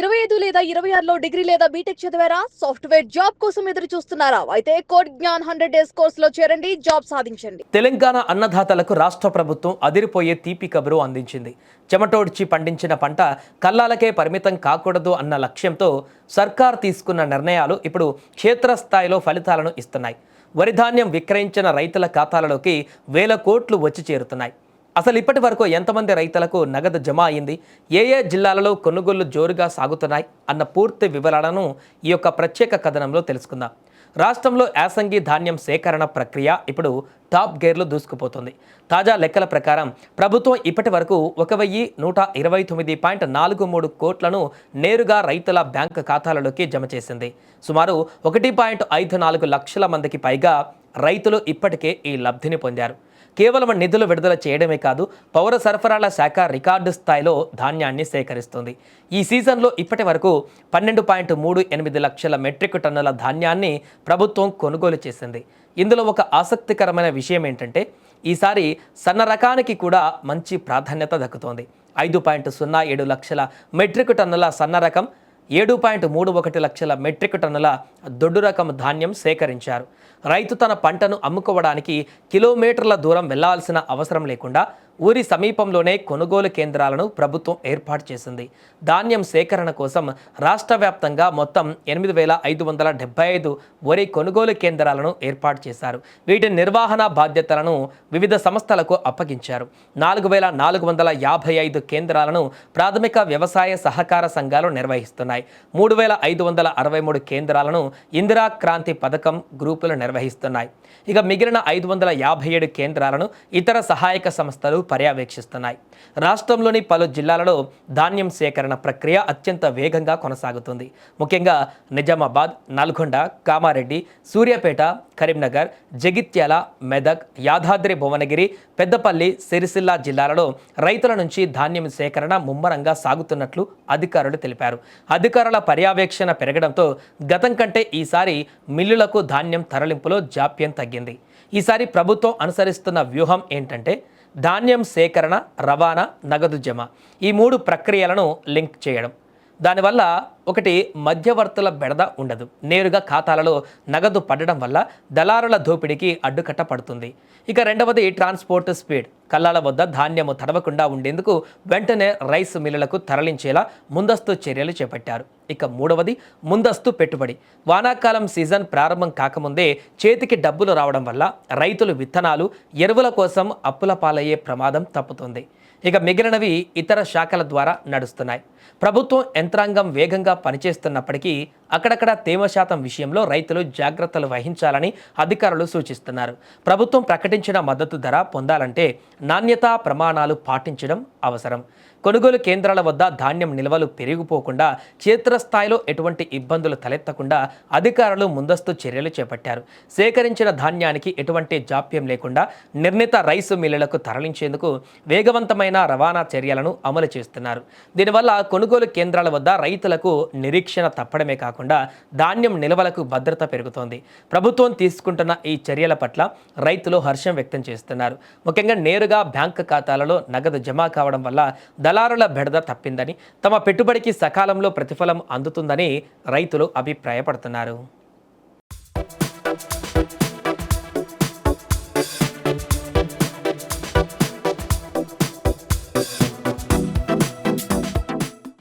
25 లేదా 26లో డిగ్రీ లేదా బీటెక్ చదివారా? సాఫ్ట్‌వేర్ జాబ్ కోసం ఎదురు చూస్తున్నారా? అయితే కోడ్ జ్ఞాన్ 100 డేస్ కోర్సులో చేరండి, జాబ్ సాధించండి. తెలంగాణ అన్నదాతలకు రాష్ట్ర ప్రభుత్వం అదిరిపోయే తీపి కబురు అందించింది. చెమటోడ్చి పండించిన పంట కల్లాలకే పరిమితం కాకూడదు అన్న లక్ష్యంతో సర్కార్ తీసుకున్న నిర్ణయాలు ఇప్పుడు క్షేత్రస్థాయిలో ఫలితాలను ఇస్తున్నాయి. వరి ధాన్యం విక్రయించిన రైతుల ఖాతాలలోకి వేల కోట్లు వచ్చి చేరుతున్నాయి. అసలు ఇప్పటి వరకు ఎంతమంది రైతులకు నగదు జమ అయింది, ఏ ఏ జిల్లాలలో కొనుగోళ్లు జోరుగా సాగుతున్నాయి అన్న పూర్తి వివరాలను ఈ యొక్క ప్రత్యేక కథనంలో తెలుసుకుందాం. రాష్ట్రంలో యాసంగి ధాన్యం సేకరణ ప్రక్రియ ఇప్పుడు టాప్ గేర్లో దూసుకుపోతుంది. తాజా లెక్కల ప్రకారం ప్రభుత్వం ఇప్పటి వరకు 1,129.43 కోట్లను నేరుగా రైతుల బ్యాంకు ఖాతాలలోకి జమ చేసింది. సుమారు 1.54 లక్షల మందికి పైగా రైతులు ఇప్పటికే ఈ లబ్ధిని పొందారు. కేవలం నిధులు విడుదల చేయడమే కాదు, పౌర సరఫరాల శాఖ రికార్డు స్థాయిలో ధాన్యాన్ని సేకరిస్తుంది. ఈ సీజన్లో ఇప్పటి వరకు 12.38 లక్షల మెట్రిక్ టన్నుల ధాన్యాన్ని ప్రభుత్వం కొనుగోలు చేసింది. ఇందులో ఒక ఆసక్తికరమైన విషయం ఏంటంటే, ఈసారి సన్న రకానికి కూడా మంచి ప్రాధాన్యత దక్కుతోంది. 5.07 లక్షల మెట్రిక్ టన్నుల సన్న రకం, 7.31 లక్షల మెట్రిక్ టన్నుల దొడ్డు రకం ధాన్యం సేకరించారు. రైతు తన పంటను అమ్ముకోవడానికి కిలోమీటర్ల దూరం వెళ్లాల్సిన అవసరం లేకుండా ఊరి సమీపంలోనే కొనుగోలు కేంద్రాలను ప్రభుత్వం ఏర్పాటు చేసింది. ధాన్యం సేకరణ కోసం రాష్ట్ర వ్యాప్తంగా మొత్తం 8,575 వరి కొనుగోలు కేంద్రాలను ఏర్పాటు చేశారు. వీటి నిర్వహణ బాధ్యతలను వివిధ సంస్థలకు అప్పగించారు. 4,455 కేంద్రాలను ప్రాథమిక వ్యవసాయ సహకార సంఘాలు నిర్వహిస్తున్నాయి. 3,563 కేంద్రాలను ఇందిరా క్రాంతి పథకం గ్రూపులు నిర్వహిస్తున్నాయి. ఇక మిగిలిన 557 కేంద్రాలను ఇతర సహాయక సంస్థలు పర్యవేక్షిస్తున్నాయి. రాష్ట్రంలోని పలు జిల్లాలలో ధాన్యం సేకరణ ప్రక్రియ అత్యంత వేగంగా కొనసాగుతుంది. ముఖ్యంగా నిజామాబాద్, నల్గొండ, కామారెడ్డి, సూర్యాపేట, కరీంనగర్, జగిత్యాల, మెదక్, యాదాద్రి భువనగిరి, పెద్దపల్లి, సిరిసిల్ల జిల్లాలలో రైతుల నుంచి ధాన్యం సేకరణ ముమ్మరంగా సాగుతున్నట్లు అధికారులు తెలిపారు. అధికారుల పర్యవేక్షణ పెరగడంతో గతం కంటే ఈసారి మిల్లులకు ధాన్యం తరలింపులో జాప్యం తగ్గింది. ఈసారి ప్రభుత్వం అనుసరిస్తున్న వ్యూహం ఏంటంటే, ధాన్యం సేకరణ, రవాణా, నగదు జమ, ఈ 3 ప్రక్రియలను లింక్ చేయడం. దానివల్ల ఒకటి, మధ్యవర్తుల బెడద ఉండదు. నేరుగా ఖాతాలలో నగదు పడడం వల్ల దళారుల దోపిడీకి అడ్డుకట్ట పడుతుంది. ఇక రెండవది, ట్రాన్స్పోర్ట్ స్పీడ్. కల్లాల వద్ద ధాన్యము తడవకుండా ఉండేందుకు వెంటనే రైస్ మిల్లులకు తరలించేలా ముందస్తు చర్యలు చేపట్టారు. ఇక మూడవది, ముందస్తు పెట్టుబడి. వానాకాలం సీజన్ ప్రారంభం కాకముందే చేతికి డబ్బులు రావడం వల్ల రైతులు విత్తనాలు, ఎరువుల కోసం అప్పుల పాలయ్యే ప్రమాదం తప్పుతుంది. ఇక మిగిలినవి ఇతర శాఖల ద్వారా నడుస్తున్నాయి. ప్రభుత్వం యంత్రాంగం వేగంగా పనిచేస్తున్నప్పటికీ అక్కడక్కడ తేమ శాతం విషయంలో రైతులు జాగ్రత్తలు వహించాలని అధికారులు సూచిస్తున్నారు. ప్రభుత్వం ప్రకటించిన మద్దతు ధర పొందాలంటే నాణ్యతా ప్రమాణాలు పాటించడం అవసరం. కొనుగోలు కేంద్రాల వద్ద ధాన్యం నిల్వలు పెరిగిపోకుండా, క్షేత్రస్థాయిలో ఎటువంటి ఇబ్బందులు తలెత్తకుండా అధికారులు ముందస్తు చర్యలు చేపట్టారు. సేకరించిన ధాన్యానికి ఎటువంటి జాప్యం లేకుండా నిర్ణీత రైసు మిల్లులకు తరలించేందుకు వేగవంతమైన రవాణా చర్యలను అమలు చేస్తున్నారు. దీనివల్ల కొనుగోలు కేంద్రాల వద్ద రైతులకు నిరీక్షణ తప్పడమే కాకుండా ధాన్యం నిల్వలకు భద్రత పెరుగుతోంది. ప్రభుత్వం తీసుకుంటున్న ఈ చర్యల పట్ల రైతులు హర్షం వ్యక్తం చేస్తున్నారు. ముఖ్యంగా నేరుగా బ్యాంకు ఖాతాలలో నగదు జమ కావడం వల్ల దళారుల బెడద తప్పిందని, తమ పెట్టుబడికి సకాలంలో ప్రతిఫలం అందుతుందని రైతులు అభిప్రాయపడుతున్నారు.